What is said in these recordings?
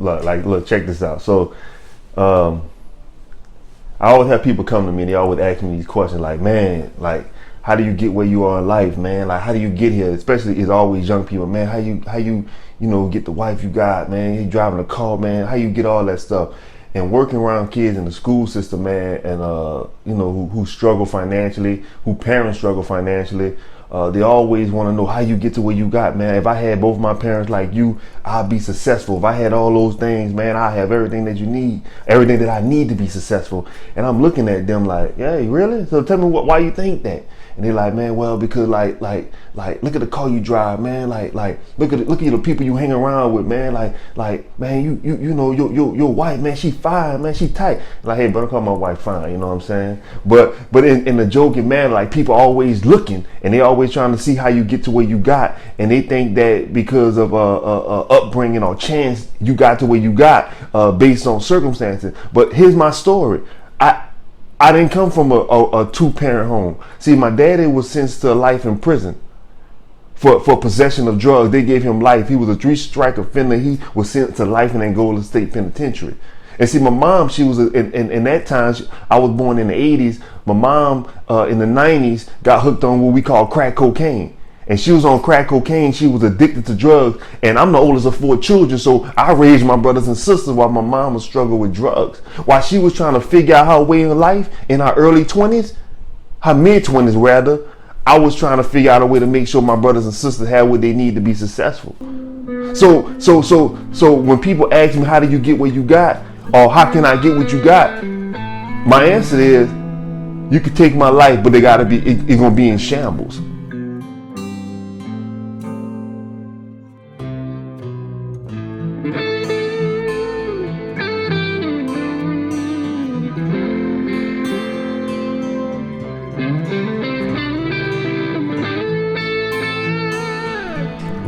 look, check this out. So, I always have people come to me and they always ask me these questions like, man, like, how do you get where you are in life, man? Like, how do you get here? Especially, it's always young people, man. How you get the wife you got, man? You driving a car, man. How you get all that stuff? And working around kids in the school system, man, and who struggle financially, who parents struggle financially. They always want to know how you get to where you got, man. If I had both my parents like you, I'd be successful. If I had all those things, man, I have everything that you need, everything that I need to be successful. And I'm looking at them like, hey, really? So tell me why you think that? And they're like, man, well, because like, look at the car you drive, man. Like, look at the people you hang around with, man. Like, man, you know, your wife, man, she fine, man, she tight. Like, hey, but I call my wife fine, you know what I'm saying? But in the joking manner, like, people always looking and they always trying to see how you get to where you got, and they think that because of upbringing or chance you got to where you got based on circumstances. But here's my story. I didn't come from a two-parent home. See, my daddy was sentenced to life in prison for possession of drugs. They gave him life. He was a 3-strike offender. He was sentenced to life in Angola State Penitentiary. And see, my mom, she was in that time. I was born in the 80s. My mom in the 90s got hooked on what we call crack cocaine. And she was on crack cocaine. She was addicted to drugs. And I'm the oldest of 4 children. So I raised my brothers and sisters while my mom was struggling with drugs. While she was trying to figure out her way in life in her early 20s, her mid-20s rather, I was trying to figure out a way to make sure my brothers and sisters had what they need to be successful. So when people ask me, how do you get where you got? Or how can I get what you got? My answer is, you can take my life, but it's gonna be in shambles.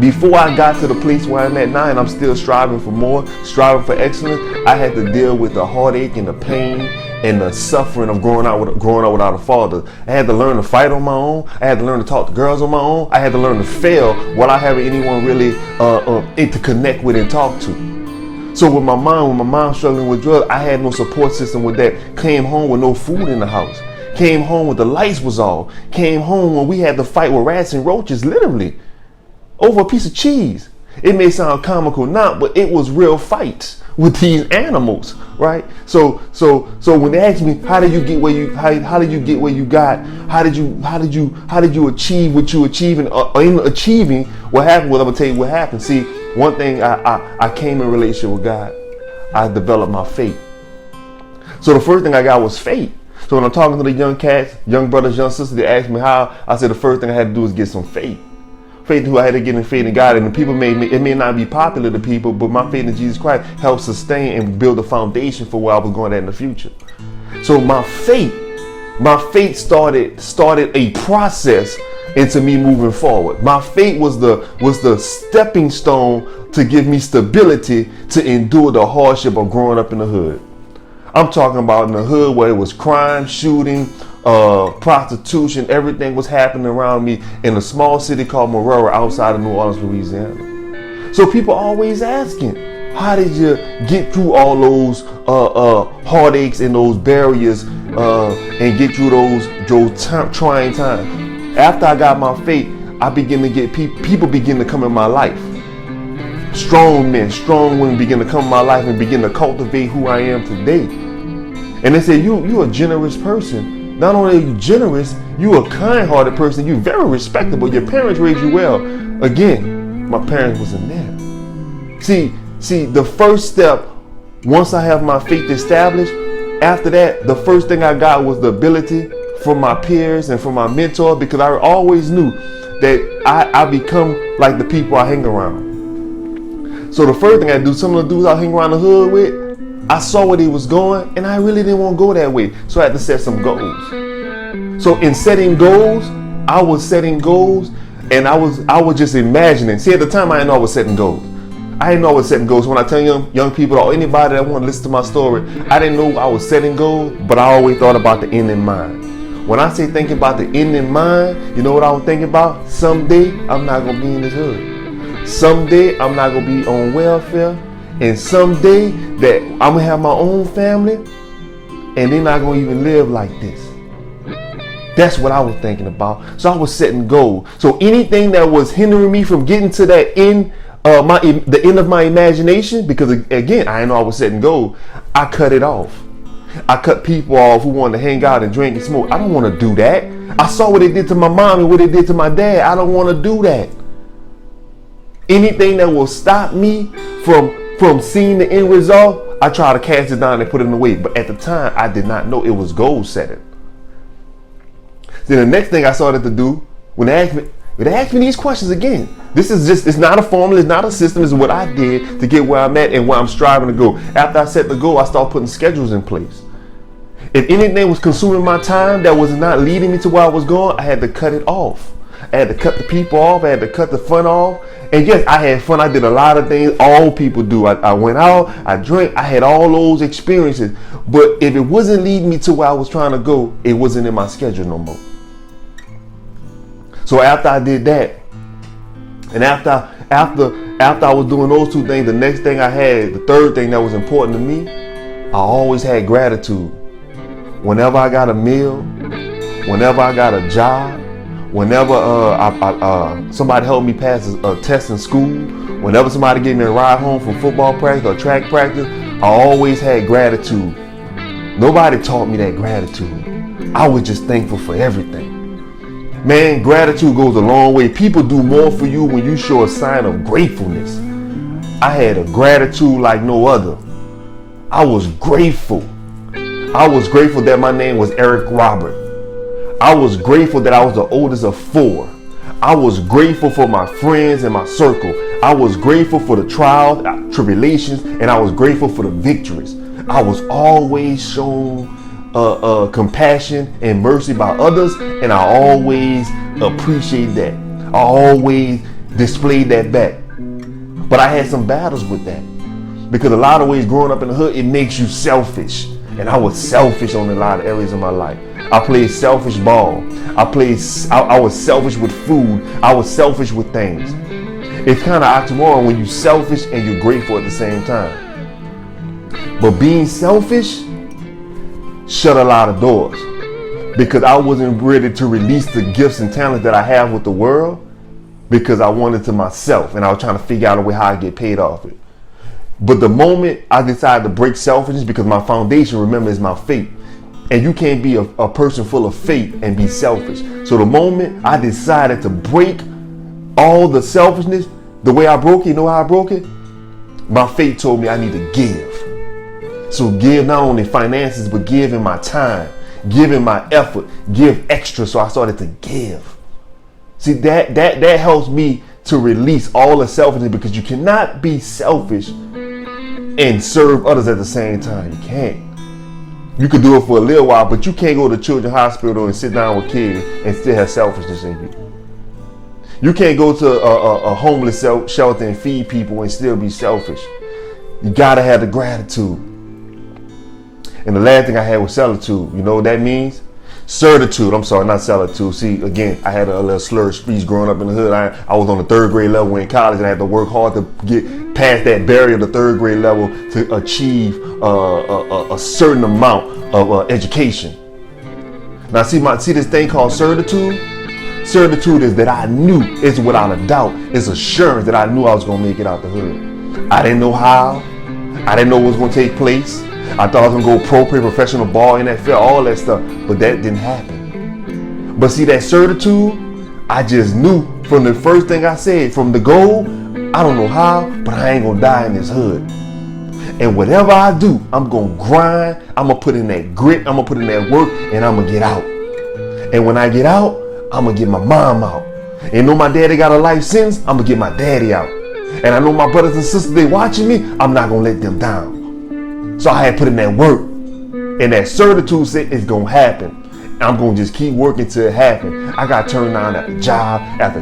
Before I got to the place where I'm at now, and I'm still striving for more, striving for excellence, I had to deal with the heartache and the pain and the suffering of growing up without a father. I had to learn to fight on my own. I had to learn to talk to girls on my own. I had to learn to fail without having anyone really to connect with and talk to. So when my mom struggling with drugs, I had no support system with that. Came home with no food in the house. Came home with the lights was off. Came home when we had to fight with rats and roaches, literally, over a piece of cheese. It may sound comical now, but it was real fights with these animals, right? So when they ask me, how did you get where you got? How did you achieve what you achieving? In achieving what happened? Well, I'm gonna tell you what happened. See, one thing, I came in a relationship with God. I developed my faith. So the first thing I got was faith. So when I'm talking to the young cats, young brothers, young sisters, they ask me how. I said the first thing I had to do is get some faith. Faith who I had to get in faith in God, and the people it may not be popular to people, but my faith in Jesus Christ helped sustain and build a foundation for where I was going at in the future. So my faith started a process into me moving forward. My faith was the stepping stone to give me stability to endure the hardship of growing up in the hood. I'm talking about in the hood where it was crime, shooting, prostitution, everything was happening around me in a small city called Marrero outside of New Orleans, Louisiana. So people always asking, how did you get through all those heartaches and those barriers and get through those trying times? After I got my faith, I begin to get people begin to come in my life. Strong men, strong women begin to come in my life and begin to cultivate who I am today. And they say, you're a generous person. Not only are you generous, you a kind-hearted person. You're very respectable. Your parents raised you well. Again, my parents wasn't there. See, the first step, once I have my faith established, after that, the first thing I got was the ability from my peers and from my mentor, because I always knew that I become like the people I hang around. So the first thing I do, some of the dudes I hang around the hood with, I saw where they was going, and I really didn't want to go that way. So I had to set some goals. So in setting goals, I was setting goals, and I was just imagining. See, at the time, I didn't know I was setting goals. I didn't know I was setting goals. When I tell young people or anybody that want to listen to my story, I didn't know I was setting goals, but I always thought about the end in mind. When I say thinking about the end in mind, you know what I was thinking about? Someday, I'm not going to be in this hood. Someday, I'm not going to be on welfare. And someday that I'm gonna have my own family and they're not gonna even live like this. That's what I was thinking about. So I was setting goals. So anything that was hindering me from getting to that end, the end of my imagination, because again, I know I was setting goals, I cut it off. I cut people off who wanted to hang out and drink and smoke. I don't want to do that. I saw what they did to my mom and what they did to my dad. I don't want to do that. Anything that will stop me from seeing the end result, I try to cast it down and put it away. But at the time, I did not know it was goal setting. Then the next thing I started to do, when they asked me these questions again, it's not a formula, it's not a system, it's what I did to get where I'm at and where I'm striving to go. After I set the goal, I started putting schedules in place. If anything was consuming my time that was not leading me to where I was going, I had to cut it off. I had to cut the people off. I had to cut the fun off. And yes, I had fun. I did a lot of things all people do. I went out, I drank, I had all those experiences. But if it wasn't leading me to where I was trying to go, it wasn't in my schedule no more. So after I did that, and after I was doing those two things, the next thing I had, the third thing that was important to me, I always had gratitude. Whenever I got a meal, whenever I got a job, whenever somebody helped me pass a test in school, whenever somebody gave me a ride home from football practice or track practice, I always had gratitude. Nobody taught me that gratitude. I was just thankful for everything. Man, gratitude goes a long way. People do more for you when you show a sign of gratefulness. I had a gratitude like no other. I was grateful. I was grateful that my name was Eric Robert. I was grateful that I was the oldest of 4. I was grateful for my friends and my circle. I was grateful for the trials, tribulations, and I was grateful for the victories. I was always shown compassion and mercy by others, and I always appreciate that. I always displayed that back. But I had some battles with that, because a lot of ways growing up in the hood, it makes you selfish, and I was selfish on a lot of areas of my life. I played selfish ball. I was selfish with food. I was selfish with things. It's kind of oxymoron when you're selfish and you're grateful at the same time. But being selfish shut a lot of doors, because I wasn't ready to release the gifts and talents that I have with the world, because I wanted to myself and I was trying to figure out a way how I get paid off it. But the moment I decided to break selfishness, because my foundation, remember, is my faith. And you can't be a person full of faith and be selfish. So the moment I decided to break all the selfishness, the way I broke it, you know how I broke it? My faith told me I need to give. So give not only finances, but give in my time, give in my effort, give extra. So I started to give. See, that helps me to release all the selfishness, because you cannot be selfish and serve others at the same time. You can't. You can do it for a little while, but you can't go to children's hospital and sit down with kids and still have selfishness in you. You can't go to a homeless shelter and feed people and still be selfish. You gotta have the gratitude. And the last thing I had was solitude. You know what that means? Certitude. I'm sorry, not solitude. See, again, I had a little slurred speech growing up in the hood. I was on the 3rd grade level in college, and I had to work hard to get past that barrier of the 3rd grade level to achieve a certain amount of education. Now, see this thing called certitude? Certitude is that I knew, it's without a doubt, it's assurance that I knew I was going to make it out the hood. I didn't know how. I didn't know what was going to take place. I thought I was going to go pro, play professional ball, NFL, all that stuff. But that didn't happen. But see, that certitude, I just knew from the first thing I said, from the goal, I don't know how, but I ain't going to die in this hood. And whatever I do, I'm going to grind. I'm going to put in that grit. I'm going to put in that work, and I'm going to get out. And when I get out, I'm going to get my mom out. And know my daddy got a life sentence, I'm going to get my daddy out. And I know my brothers and sisters, they watching me, I'm not going to let them down. So I had put in that work, and that certitude said it's going to happen. I'm going to just keep working till it happens. I got turned down after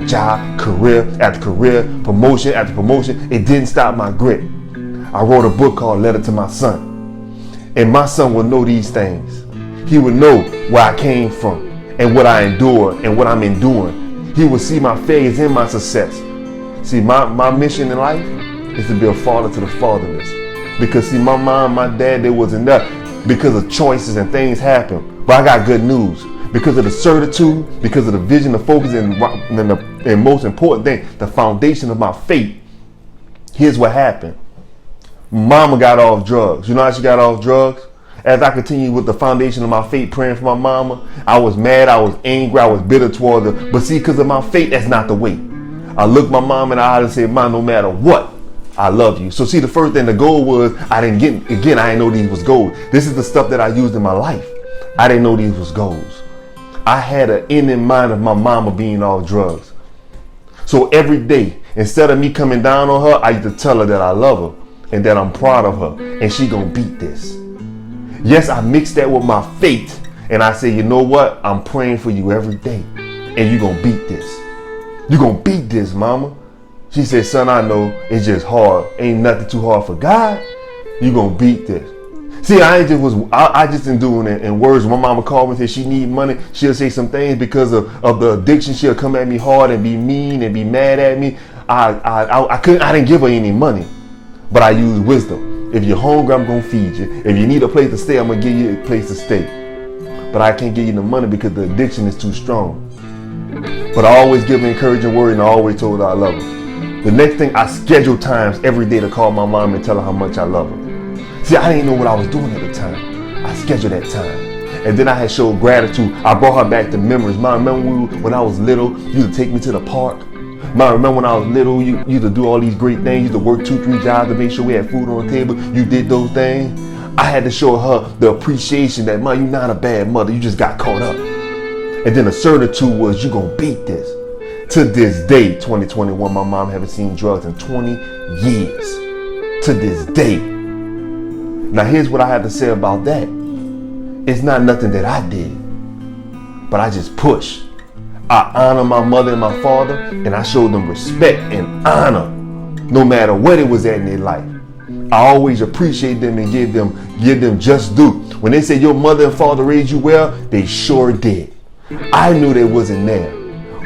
job, career after career, promotion after promotion. It didn't stop my grit. I wrote a book called Letter to My Son. And my son will know these things. He will know where I came from and what I endured and what I'm enduring. He will see my failures and my success. See, my mission in life is to be a father to the fatherless. Because see, my mom, my dad, they wasn't there because of choices and things happen. But I got good news. Because of the certitude, because of the vision, the focus, and most important thing, the foundation of my faith. Here's what happened. Mama got off drugs. You know how she got off drugs? As I continued with the foundation of my faith, praying for my mama, I was mad, I was angry, I was bitter toward her. But see, because of my faith, that's not the way. I looked my mom in the eye and said, Mom, no matter what, I love you. So see, the first thing, the goal was, I didn't know these was goals. This is the stuff that I used in my life. I didn't know these was goals. I had an end in mind of my mama being off drugs. So every day, instead of me coming down on her, I used to tell her that I love her and that I'm proud of her and she gonna beat this. Yes, I mixed that with my faith and I say, you know what? I'm praying for you every day and you gonna beat this. You gonna beat this, mama. She said, son, I know it's just hard. Ain't nothing too hard for God. You gonna beat this. See, I just didn't do it in words. My mama called me and said she need money. She'll say some things because of the addiction. She'll come at me hard and be mean and be mad at me. I didn't give her any money, but I used wisdom. If you're hungry, I'm gonna feed you. If you need a place to stay, I'm gonna give you a place to stay. But I can't give you the money because the addiction is too strong. But I always give her encouraging word and I always told her I love her. The next thing, I schedule times every day to call my mom and tell her how much I love her. See, I didn't know what I was doing at the time. I scheduled that time. And then I had showed gratitude. I brought her back to memories. Mom, remember when I was little, you used to take me to the park? Mom, remember when I was little, you used to do all these great things. You used to work 2-3 jobs to make sure we had food on the table. You did those things. I had to show her the appreciation that, Mom, you're not a bad mother. You just got caught up. And then the certitude was, you're going to beat this. To this day, 2021, my mom haven't seen drugs in 20 years. To this day. Now here's what I have to say about that. It's not nothing that I did, but I just pushed. I honor my mother and my father, and I showed them respect and honor, no matter what it was at in their life. I always appreciate them and give them just due. When they say your mother and father raised you well, they sure did. I knew they wasn't there,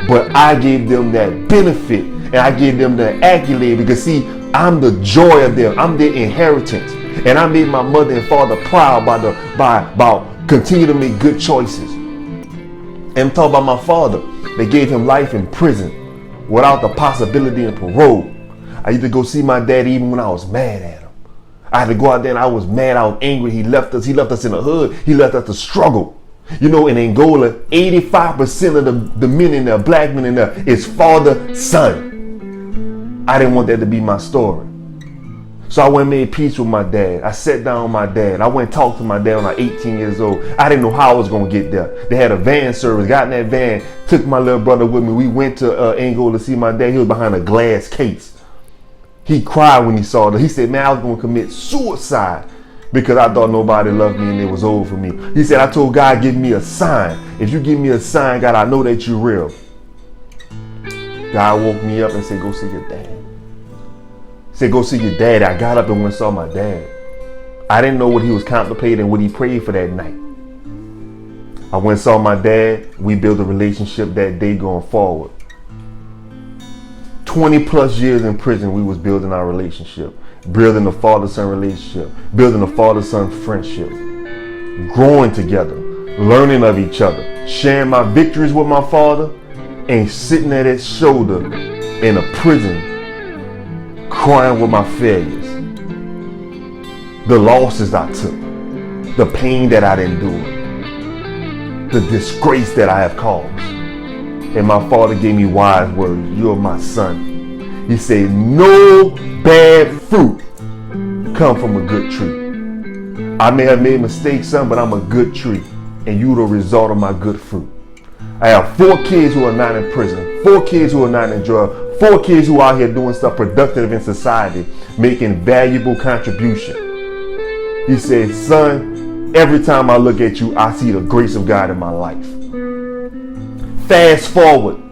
but I gave them that benefit and I gave them the accolade because see, I'm the joy of them. I'm their inheritance. And I made my mother and father proud by continue to make good choices. And I'm talking about my father. They gave him life in prison without the possibility of parole. I used to go see my dad even when I was mad at him. I had to go out there and I was mad. I was angry. He left us. He left us in the hood. He left us to struggle. You know, in Angola, 85% of the men in there, black men in there, is father, son. I didn't want that to be my story. So I went and made peace with my dad. I sat down with my dad. I went and talked to my dad when I was 18 years old. I didn't know how I was going to get there. They had a van service. Got in that van, took my little brother with me. We went to Angola to see my dad. He was behind a glass case. He cried when he saw it. He said, man, I was going to commit suicide because I thought nobody loved me and it was over for me. He said, I told God, give me a sign. If you give me a sign, God, I know that you're real. God woke me up and said, go see your dad. He said, go see your dad. I got up and went and saw my dad. I didn't know what he was contemplating, what he prayed for that night. I went and saw my dad. We built a relationship that day going forward. 20 plus years in prison, we was building our relationship, building a father-son relationship, building a father-son friendship, growing together, learning of each other, sharing my victories with my father, and sitting at his shoulder in a prison, crying with my failures, the losses I took, the pain that I endured, the disgrace that I have caused. And my father gave me wise words. You're my son. He said, no bad fruit come from a good tree. I may have made mistakes, son, but I'm a good tree. And you the result of my good fruit. I have 4 kids who are not in prison, 4 kids who are not in jail, 4 kids who are out here doing stuff productive in society, making valuable contribution. He said, son, every time I look at you, I see the grace of God in my life. Fast forward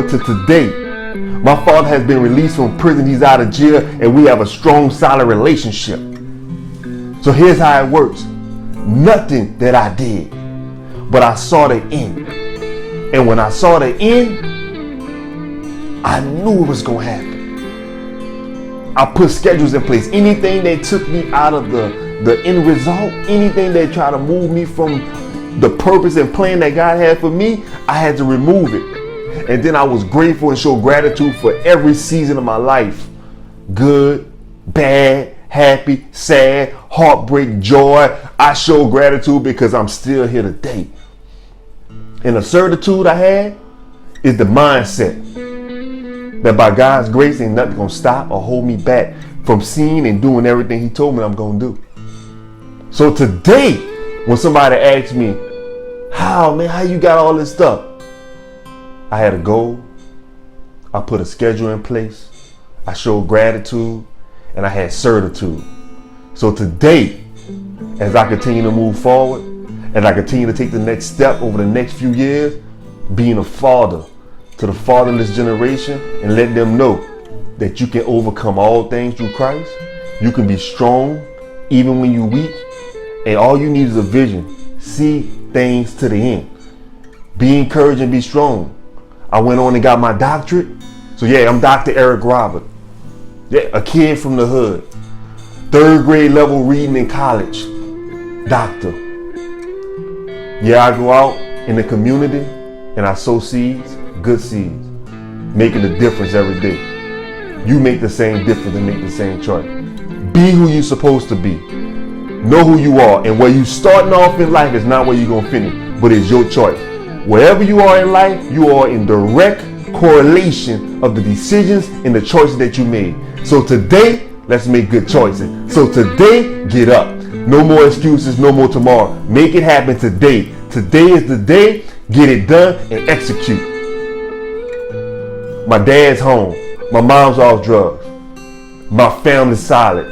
to today. My father has been released from prison. He's out of jail and we have a strong, solid relationship. So here's how it works. Nothing that I did, but I saw the end. And when I saw the end, I knew it was going to happen. I put schedules in place. Anything that took me out of the end result, anything that tried to move me from the purpose and plan that God had for me, I had to remove it. And then I was grateful and showed gratitude for every season of my life. Good, bad, happy, sad, heartbreak, joy. I show gratitude because I'm still here today. And the certitude I had is the mindset that by God's grace ain't nothing gonna stop or hold me back from seeing and doing everything He told me I'm gonna do. So today, when somebody asks me, how you got all this stuff? I had a goal. I put a schedule in place. I showed gratitude, and I had certitude. So today, as I continue to move forward, as I continue to take the next step over the next few years, being a father to the fatherless generation and let them know that you can overcome all things through Christ. You can be strong even when you're weak, and all you need is a vision. See things to the end. Be encouraged and be strong. I went on and got my doctorate. So yeah, I'm Dr. Eric Robert. Yeah, a kid from the hood. 3rd grade level reading in college. Doctor. Yeah, I go out in the community and I sow seeds, good seeds, making a difference every day. You make the same difference and make the same choice. Be who you're supposed to be. Know who you are, and where you starting off in life is not where you're going to finish, but it's your choice. Wherever you are in life, you are in direct correlation of the decisions and the choices that you made. So today, let's make good choices. So today, get up. No more excuses, no more tomorrow. Make it happen today. Today is the day. Get it done and execute. My dad's home. My mom's off drugs. My family's solid.